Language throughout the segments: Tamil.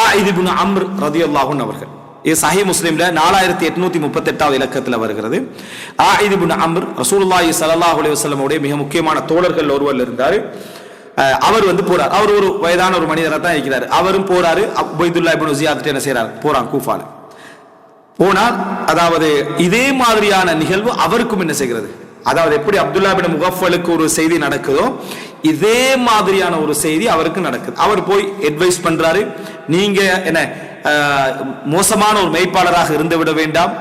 ஆயித் இப்னு அம்ர் ரலியல்லாஹு அன்ஹு அவர்கள். இது சஹீஹ் முஸ்லிம்ல 4838வது இலக்கத்தில் வருகிறது. ஆயித் இப்னு அம்ர் ரசூலுல்லாஹி ஸல்லல்லாஹு அலைஹி வஸல்லம் உடைய மிக முக்கியமான தோழர்கள் ஒருவர் இருந்தார். அவர் போறார். அவர் ஒரு வயதான ஒரு மனிதராக தான் இருக்கிறார். அவரும் போறாரு. உபைதுல்லா இப்னு ஜியாத் என்ன செய்யறார், போறான் கூஃபால. போனால் அதாவது இதே மாதிரியான நிகழ்வு அவருக்கும் என்ன செய்கிறது, அதாவது எப்படி அப்துல்லா பின் முகஃபலுக்கு ஒரு செய்தி நடக்குதோ இதே மாதிரியான ஒரு செய்தி அவருக்கு நடக்குது. அவர் போய் அட்வைஸ் பண்றாரு, நீங்க என்ன மோசமான ஒரு மெய்ப்பாளராக இருந்து விட வேண்டாம்,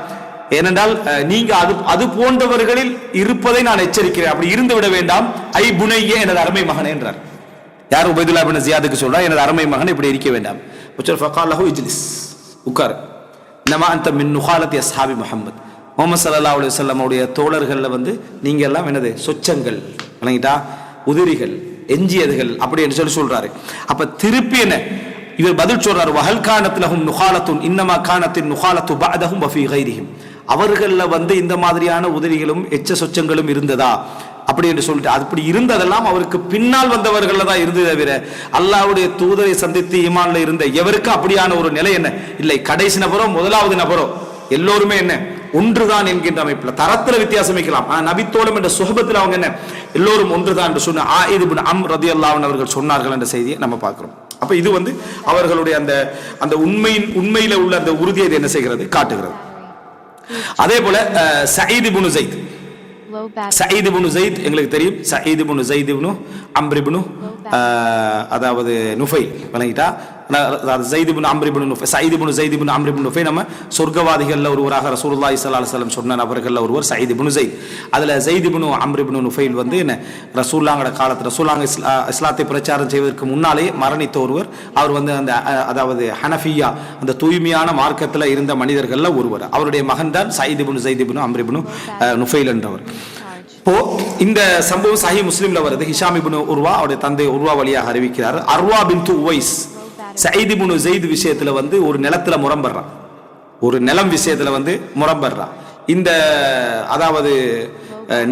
ஏனென்றால் நீங்க அது போன்றவர்களில் இருப்பதை நான் எச்சரிக்கிறேன், அப்படி இருந்து விட வேண்டாம். ஐ புனையே, எனது அருமை மகன் என்றார். யார் உபைதுல்லா பின் ஜியாதுக்கு சொல்றா, எனது அருமை மகன் இப்படி இருக்க வேண்டாம். ஃபகாலஹு இஜ்லிஸ், உட்கார். நம அந்த மின் நுகாலத்தி அஸ்ஹாபி முஹம்மத், முஹம்மது ஸல்லல்லாஹு அலைஹி வஸல்லம் உடைய தோழர்கள்ல நீங்க எல்லாம் என்னது சொச்சங்கள், விளங்கிட்டா, உதிரிகள், எஞ்சியதுகள் அப்படி என்று சொல்றாரு. அப்ப திருப்பி என்ன இவர் பதில் சொல்றாரு, வஹல் கானத் லஹும் நுகாலத்துன் இன்னமா கானத்தின் நுகாலத்து பஅதஹும் வஃபீ கைரிஹிம், அவர்கள்ல இந்த மாதிரியான உதிரிகளும் எச்ச சொச்சங்களும் இருந்ததா அப்படி என்று சொல்லிட்டு, அப்படி இருந்ததெல்லாம் அவருக்கு பின்னால் வந்தவர்கள் தான் இருந்தது தவிர அல்லாஹ்வுடைய தூதரை சந்தித்து ஈமான்ல இருந்த எவருக்கு அப்படியான ஒரு நிலை என்ன இல்லை. கடைசி நபரோ முதலாவது நபரோ எல்லோருமே என்ன ஒன்றுதான் என்கின்ற அமைப்புல, தரத்துல வித்தியாசம் வைக்கலாம், நபித்தோழம் என்ற சுஹபத்தில் அவங்க என்ன எல்லோரும் ஒன்றுதான் என்று சொன்ன ஆயித் இப்னு அம்ர் ரலியல்லாஹு அன்ஹு அவர்கள் சொன்னார்கள் என்ற செய்தியை நம்ம பார்க்கிறோம். அப்ப இது அவர்களுடைய அந்த உண்மையில உள்ள அந்த உறுதியை என்ன செய்கிறது, காட்டுகிறது. அதே போல சயீத் இப்னு ஸைத், சயீத் இப்னு ஸைத் எங்களுக்கு தெரியும். சயீத் இப்னு ஸைத் இப்னு அம்ர் இப்னு அதாவது நுஃபைல், விளங்கிட்டா, ஸைத் இப்னு அம்ர் இப்னு நுஃபைல், சயீத் இப்னு ஸைத் இப்னு அம்ர் இப்னு நுஃபைல் நம்ம சொர்க்கவாதிகள்ல ஒருவராக ரசூலுல்லாஹி ஸல்லல்லாஹு அலைஹி வஸல்லம் சொன்ன நபர்கள்ல ஒருவர் சயீத் இப்னு ஸைத். அதுல ஸைத் இப்னு அம்ர் இப்னு நுஃபைல் என்ன ரசூலுல்லாஹ்வோட காலத்துல ரசூலுல்லாஹ் இஸ்லாத்தை பிரச்சாரம் செய்வதற்கு முன்னாலேயே மரணித்த ஒருவர். அவர் அந்த அதாவது ஹனஃபியா அந்த தூய்மையான மார்க்கத்துல இருந்த மனிதர்கள்ல ஒருவர். அவருடைய மகன் தான் சயீத் இப்னு ஸைத் இப்னு அம்ர் இப்னு நுஃபைல் என்றவர். இப்போ இந்த சம்பவம் சஹீஹ் முஸ்லிம்ல வருது. ஹிஷாம் இப்னு உர்வா அவருடைய தந்தை உர்வா வழியாக அறிவிக்கிறார். அர்வா பின்த் உவைஸ் சயீத் இப்னு ஸைத் விஷயத்துல ஒரு நிலத்துல முரம்பறான், ஒரு நிலம் விஷயத்துல முரம்பறான். இந்த அதாவது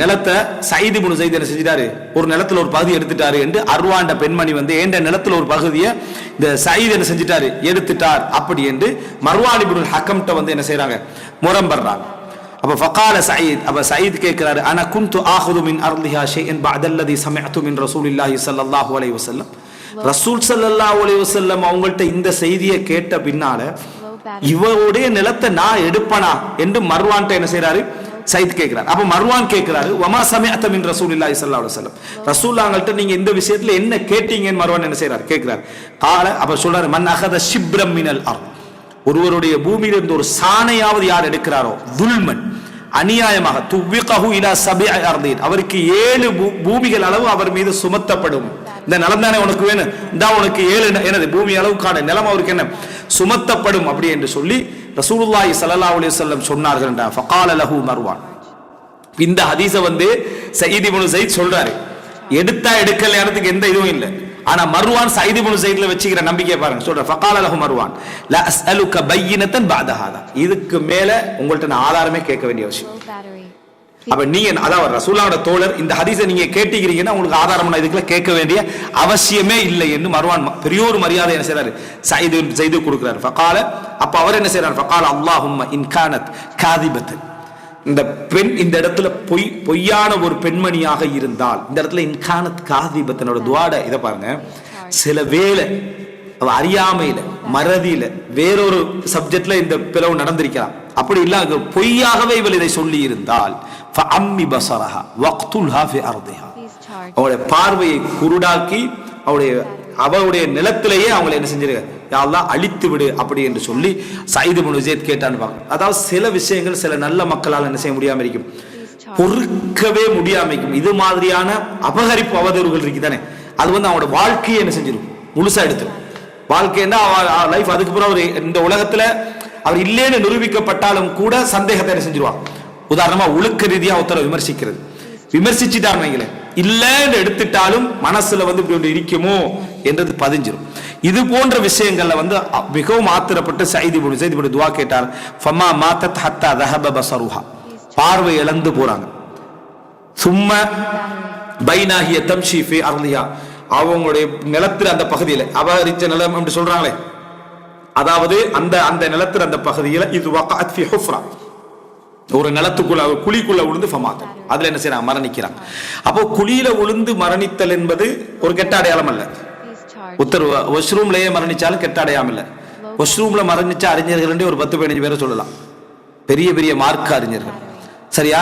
நிலத்தை சயீத் இப்னு ஸைத் என்ன செஞ்சிட்டாரு, ஒரு நிலத்துல ஒரு பகுதி எடுத்துட்டாரு என்று அர்வாண்ட பெண்மணி ஏண்ட நிலத்துல ஒரு பகுதியை இந்த சயீத் என்ன செஞ்சிட்டாரு, எடுத்துட்டார் அப்படி என்று மர்வான் இப்னுல் ஹக்கம்ட்ட என்ன செய்யறாங்க, முரம்பறாங்க. அப்ப ஃபகால சயீத், அப்ப சயீத் கேட்கிறாரு, அன குன்து ஆஹுது மின் அர்லிஹா ஷைஅன் பஅதல்லதி சமஅது மின் ரசூலில்லாஹி ஸல்லல்லாஹு அலைஹி வஸல்லம், ரசூல் ஸல்லல்லாஹு அலைஹி வஸல்லம் அவங்கள்ட்ட இந்த செய்தியை கேட்ட பின்னால இவருடைய நிலத்தை நான் எடுப்பனா என்று மர்வான்ட்ட என்ன செய்யறாரு, சயீத் கேட்கிறார். அப்ப மர்வான் கேட்கிறாரு, வமா சமஅத மின் ரசூலில்லாஹி ஸல்லல்லாஹு அலைஹி வஸல்லம், ரசூலுல்லாஹ்ங்கள்ட்ட நீங்க இந்த விஷயத்துல என்ன கேட்டீங்கன்னு மர்வான் என்ன செய்யறாரு, கேட்கிறார். கால, அப்ப சொல்றாரு, மன் அகத ஷிப்ரம் மினல் அர்த், ஒருவருடைய பூமியிலிருந்து ஒரு சாணையாவது யார் எடுக்கிறாரோ, துல்மன் அநியாயமாக, துவ்விகஹு இலா சபிஅ அர்தீன், அவருக்கு 7 பூமிகள் அளவு அவர் மீது சுமத்தப்படும். இந்த நிலம் தானே உனக்கு வேணும், இந்த உனக்கு 7 எனது பூமி அளவுக்கான நிலம் அவருக்கு என்ன சுமத்தப்படும் அப்படி என்று சொல்லி ரசூலுல்லாஹி ஸல்லல்லாஹு அலைஹி வஸல்லம் சொன்னார்கள். ஃபகால லஹு மர்வான், இந்த ஹதீஸை சயீத் இப்னு ஸைத் சொல்றாரு. எடுத்தா எடுக்கலையானதுக்கு எந்த இதுவும் இல்லை. ஆனா மர்வான் சயீத் இப்னு ஸைத்ல வச்சுக்கிற நம்பிக்கை பாருங்க. சொல்ற ஃபகால லஹு மர்வான் லா அஸ்அலுக பையினத்தன் பஅத ஹாதா, இதுக்கு மேல உங்கள்ட்ட நான் ஆதாரமே கேட்க வேண்டிய அவசியம். அப்ப நீங்க அதாவது ரசூலுல்லாஹ்வோட தோழர் இந்த ஹதீஸை நீங்க கேட்டீங்கன்னா உங்களுக்கு ஆதாரம் இதுக்குள்ள கேட்க வேண்டிய அவசியமே இல்லை என்று மர்வான் பெரியோர் மரியாதை என்ன செய்யறாரு, சயீத் ஸைத் கொடுக்கிறார். ஃபகால, அப்ப அவர் என்ன செய்யறார், ஃபகால அல்லாஹும்ம இன் கானத் காதிபத்தன், இந்த பெண் இந்த இடத்துல பொய்யான ஒரு பெண்மணியாக இருந்தால், இந்த இடத்துல இன்கானத் காதிபத்தனோட துவாட இதை பாருங்க, சில வேளை அறியாமையில மறதியில வேறொரு சப்ஜெக்ட்ல இந்த பிளவு நடந்திருக்கலாம், அப்படி இல்ல பொய்யாகவே இவள் இதை சொல்லி இருந்தால் ஃபஅம்மி பஸரஹா வக்துல்ஹா ஃபி அர்திஹா, அவளுடைய பார்வையை குருடாக்கி அவளுடைய நிலத்திலேயே அவங்களை என்ன செஞ்சிருக்க, யா அல்லாஹ் அழித்து விடு அப்படி என்று சொல்லி சயீத் இப்னு ஸைத் கேட்டான்னு பாருங்க. அதாவது சில விஷயங்கள் சில நல்ல மக்களால் என்ன செய்ய முடியாம இருக்கும், பொறுக்கவே முடியாம இருக்கும். இது மாதிரியான அபகரிப்பு அவதூறுகள் இருக்குதானே, அது அவனோட வாழ்க்கையை என்ன செஞ்சிடும், முழுசா எடுத்துரும். வாழ்க்கைன்னா லைஃப் அதுக்கு பிறகு அவர் இந்த உலகத்துல அவர் இல்லைன்னு நிரூபிக்கப்பட்டாலும் கூட சந்தேகத்தை என்ன செஞ்சிருவான். உதாரணமா ஒழுக்க ரீதியா ஒருத்தரை விமர்சிச்சுட்டாருன்னு இல்லன்னு எடுத்துட்டாலும் மனசுல இப்படி ஒன்று இருக்குமோ என்றது பதிஞ்சிரும். இது போன்ற விஷயங்கள்ல மிகவும் ஆத்திரப்பட்டு சயீத் இப்னு ஸைத் துஆ கேட்டார். ஃபமா மாதத் ஹத்தா ذهب بصرها, பார்வை இழந்து போறாங்க. சும்ம பைனாஹிய தம்ஷி ஃபி அர்லிஹா, அவங்களுடைய நிலத்துல அந்த பகுதியில அபகரிச்ச நிலம் அப்படி சொல்றாங்களே, அதாவது அந்த அந்த நிலத்துல அந்த பகுதியில இது வகஅத் ஃபி ஹுஃப்ரா, ஒரு நிலத்துக்குள்ள குழிக்குள்ள விழுந்து ஃபமாத், அதுல என்ன செய்யறான், மரணிக்கிறான். அப்போ குழியில விழுந்து மரணித்தல் என்பது ஒரு கெட்ட அடையாளம் அல்ல. ஒருத்தர் வாஷ்ரூம்லயே மரணிச்சாலும் கெட்ட அடையாளம் இல்ல. வாஷ்ரூம்ல மரணிச்ச அறிஞர்கள் ஒரு 10-15 பேரை சொல்லலாம், பெரிய பெரிய மார்க்க அறிஞர்கள். சரியா,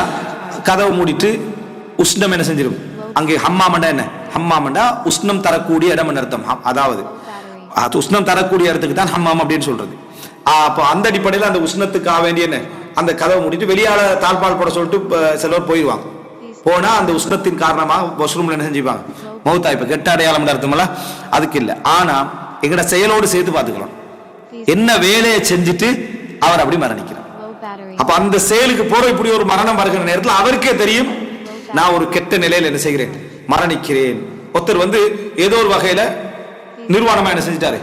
கதவை மூடிட்டு உஷ்ணம் என்ன செஞ்சிடும், அங்கே ஹம்மாமண்டா என்ன, ஹம்மாமண்டா உஷ்ணம் தரக்கூடிய இடம் அர்த்தம். அதாவது உஷ்ணம் தரக்கூடிய இடத்துக்கு தான் ஹம்மாம் அப்படின்னு சொல்றது. அப்போ அந்த அடிப்படையில் அந்த உஷ்ணத்துக்காக வேண்டிய என்ன, அந்த கதவை மூடிட்டு வெளியால தாழ்பால் போட சொல்லிட்டு சிலர் போயிடுவாங்க. போனா அந்த உஷ்ணத்தின் காரணமாக வாஷ்ரூம்ல என்ன செஞ்சுப்பாங்க, மௌத்தா. இப்ப கெட்ட அடையாளம் அர்த்தமல்ல, அதுக்கு இல்லை. ஆனா எங்கட செயலோடு சேர்த்து பார்த்துக்கலாம், என்ன வேலையை செஞ்சுட்டு அவர் அப்படி மரணிக்கிறார். அப்ப அந்த செயலுக்கு போற இப்படி ஒரு மரணம் வருகிற நேரத்தில் அவருக்கே தெரியும், நான் ஒரு கெட்ட நிலையில என்ன செய்கிறேன், மரணிக்கிறேன். ஒருத்தர் ஏதோ ஒரு வகையில நிர்வாணமா என்ன செஞ்சிட்டாரு,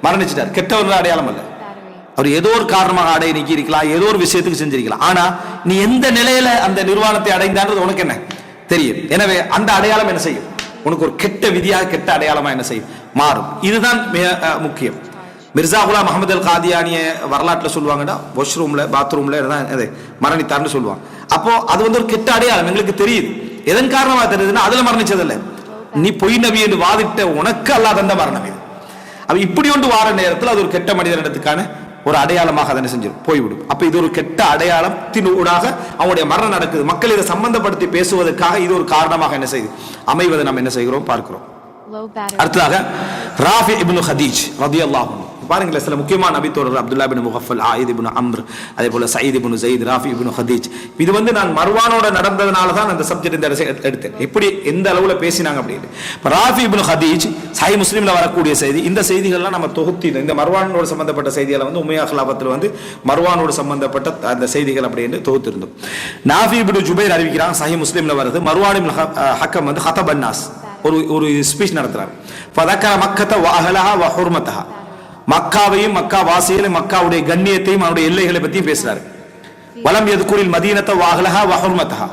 மரணிச்சிட்டார். கெட்ட ஒரு அடையாளம் அல்ல, அவர் ஏதோ ஒரு காரணமாக அடைய நீக்கி இருக்கலாம், ஏதோ ஒரு விஷயத்துக்கு செஞ்சிருக்கலாம். ஆனா நீ எந்த நிலையில அந்த நிர்வாணத்தை அடைந்தான்றது உனக்கு என்ன தெரியும். எனவே அந்த அடையாளம் என்ன செய்யும், உனக்கு ஒரு கெட்ட விதியாக கெட்ட அடையாளமா என்ன செய்யும், மாறும். இதுதான் மிக முக்கியம். மிர்சா குலாம் அஹமது அல் காதியானிய வரலாற்றில் சொல்லுவாங்கடா, வாஷ்ரூம்ல பாத்ரூம்ல மரணித்தார்னு சொல்லுவாங்க. அப்போ அது ஒரு கெட்ட அடையாளம் எங்களுக்கு தெரியுது. எதன் காரணமா தெரியுதுன்னா அதுல மரணிச்சதில்லை, நீ பொய் நபி என்று வாதிட்ட உனக்கு அல்லாஹ் தந்த மரணம் இது. அப்ப இப்படி ஒன்று வார நேரத்தில் அது ஒரு கெட்ட மனிதனிடத்துக்கான ஒரு அடையாளமாக அதை செஞ்சிடும், போய்விடும். அப்ப இது ஒரு கெட்ட அடையாளத்தின் ஊடாக அவங்களுடைய மரணம் நடக்குது. மக்கள் இதை சம்பந்தப்படுத்தி பேசுவதற்காக இது ஒரு காரணமாக என்ன செய்யுது, அமைவதை நம்ம என்ன செய்கிறோம், பார்க்கிறோம். அடுத்ததாக ராஃபி இப்னு ஹதீஜ் ரலியல்லாஹு அன்ஹு. பாருங்களேன், சில முக்கியமான நபித்தோழர்கள் அப்துல்லா இப்னு முகஃபல், ஆயித் இப்னு அம்ர், அதே போல சயீத் இப்னு ஸைத், ராஃபி இப்னு ஹதீஜ். இது நான் மர்வானோட நடந்ததுனால தான் அந்த சப்ஜெக்ட் இந்த எடுத்தேன், எப்படி எந்த அளவுல பேசினாங்க அப்படின்னு. ராஃபி இப்னு ஹதீஜ் சஹீஹ் முஸ்லிம்ல வரக்கூடிய செய்தி. இந்த செய்திகள்லாம் நம்ம தொகுத்தி இந்த மர்வானோட சம்பந்தப்பட்ட செய்திகளை உமையா ഖിലാഫத்தில் மர்வானோடு சம்பந்தப்பட்ட அந்த செய்திகள் அப்படின்னு தொகுத்திருந்தோம். நாஃபி இப்னு ஜுபைர் அறிவிக்கிறாங்க, சஹீஹ் முஸ்லிம்ல வருது, மர்வான் இப்னு ஹக்கம் ஹதபன் நாஸ், ஒரு ஸ்பீச் நடத்துறாங்க. ஃபதக்கர மக்கத வ அஹ்லஹா வ ஹுர்மதஹா, மக்காவையும் மக்கா வாசிகளையும் மக்காவுடைய கண்ணியத்தையும் அவருடைய எல்லைகளை பற்றியும் பேசுறாரு. வலம் யதுகுரில் மதீனத வ அஹ்லஹா வ ஹுர்மதஹா,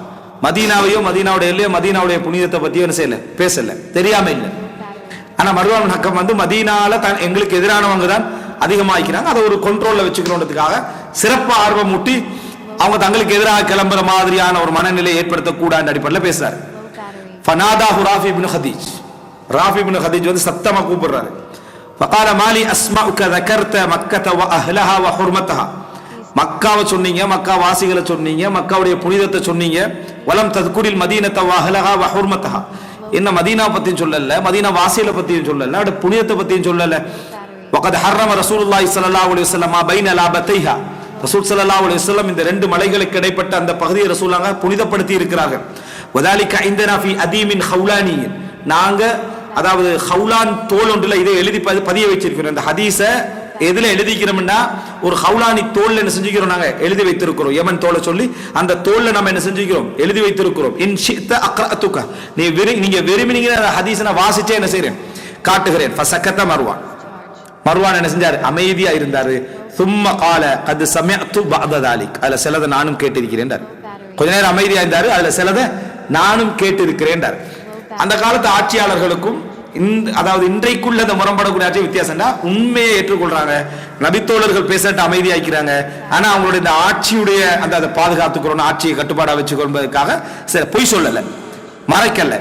மதீனாவையும் மதீனாவுடைய எல்லையோ மதீனாவுடைய புனிதத்தை பற்றியும் என்ன செய்யல, பேசல, தெரியாம இல்லை. ஆனா மர்வான் ஹக்கம் மதீனால எங்களுக்கு எதிரானவங்க தான் அதிகமாக்கிறாங்க, அதை ஒரு கண்ட்ரோல்ல வச்சுக்கணுன்றதுக்காக சிறப்பு ஆர்வம் ஊட்டி அவங்க தங்களுக்கு எதிராக கிளம்புற மாதிரியான ஒரு மனநிலை ஏற்படுத்தக்கூடாது அடிப்படையில் பேசுறாரு. ஃபனாதாஹு ராஃபி இப்னு ஹதீஜ், ராஃபி இப்னு ஹதீஜ் சத்தமா கூப்பிடுறாரு. ஃபகால மாலி அஸ்மஉக ذكرت மக்கத வ அஹ்லஹா வ ஹுர்மதஹா, மக்காவை சொன்னீங்க, மக்கா வாசிகளை சொன்னீங்க, மக்காவுடைய புனிதத்தை சொன்னீங்க. வலம் தذكرில் மதீனத வ அஹ்லஹா வ ஹுர்மதஹா, என்ன மதீனா பத்தியும் சொல்லல, மதீனா வாசிகளை பத்தியும் சொல்லல, அவருடைய புனிதத்தை பத்தியும் சொல்லல. வகத் ஹர்ரம ரசூலுல்லாஹி ஸல்லல்லாஹு அலைஹி வஸல்லம் பைன லாபத்தைஹா, ரசூல் ஸல்லல்லாஹு அலைஹி வஸல்லம் இந்த ரெண்டு மலைகளுக்கு இடைப்பட்ட அந்த பகுதியை ரசூலுல்லாஹ் புனிதப்படுத்தி இருக்கிறார்கள். வதாலிக இந்தனா ஃபி அதீமின் ஹவுலானி, நாங்க அதாவது ஹவுலான் தோல் ஒன்றுல இதை எழுதி பதிய வச்சிருக்கிறோம். இந்த ஹதீஸ எதுல எழுதிக்கிறோம்னா ஒரு ஹவுலானி தோல்ல என்ன செஞ்சுக்கிறோம், நாங்க எழுதி வைத்திருக்கிறோம். யமன் தோலை சொல்லி அந்த தோல்ல நம்ம என்ன செஞ்சுக்கிறோம், எழுதி வைத்திருக்கிறோம். இன் ஷிஅத அக்ரஅதுக, நீங்க விரும்பினீங்க அந்த ஹதீஸை நான் வாசிச்சே என்ன செய்றேன், காட்டுகிறேன். ஃபசக்கத மர்வான், மர்வான் என்ன செஞ்சாரு, அமைதியா இருந்தாரு. சும்ம கால கத் சமிஅது பஅத ذلك, அதுல சிலதை நானும் கேட்டிருக்கிறேன். கொஞ்ச நேரம் அமைதியா இருந்தாரு, அதுல சிலதை நானும் கேட்டிருக்கிறேன். அந்த காலத்து ஆட்சியாளர்களுக்கும் அதாவது இன்றைக்குள்ள அந்த முரண்படக்கூடிய ஆட்சி வித்தியாசம்னா, உண்மையை ஏற்றுக்கொள்றாங்க, நபித்தோழர்கள் பேசட்டு அமைதியாக்கிறாங்க. ஆனா அவங்களுடைய இந்த ஆட்சியுடைய அந்த அதை பாதுகாத்துக்கிறோம், ஆட்சியை கட்டுப்பாடா வச்சுக்கொள்வதற்காக பொய் சொல்லல, மறைக்கல.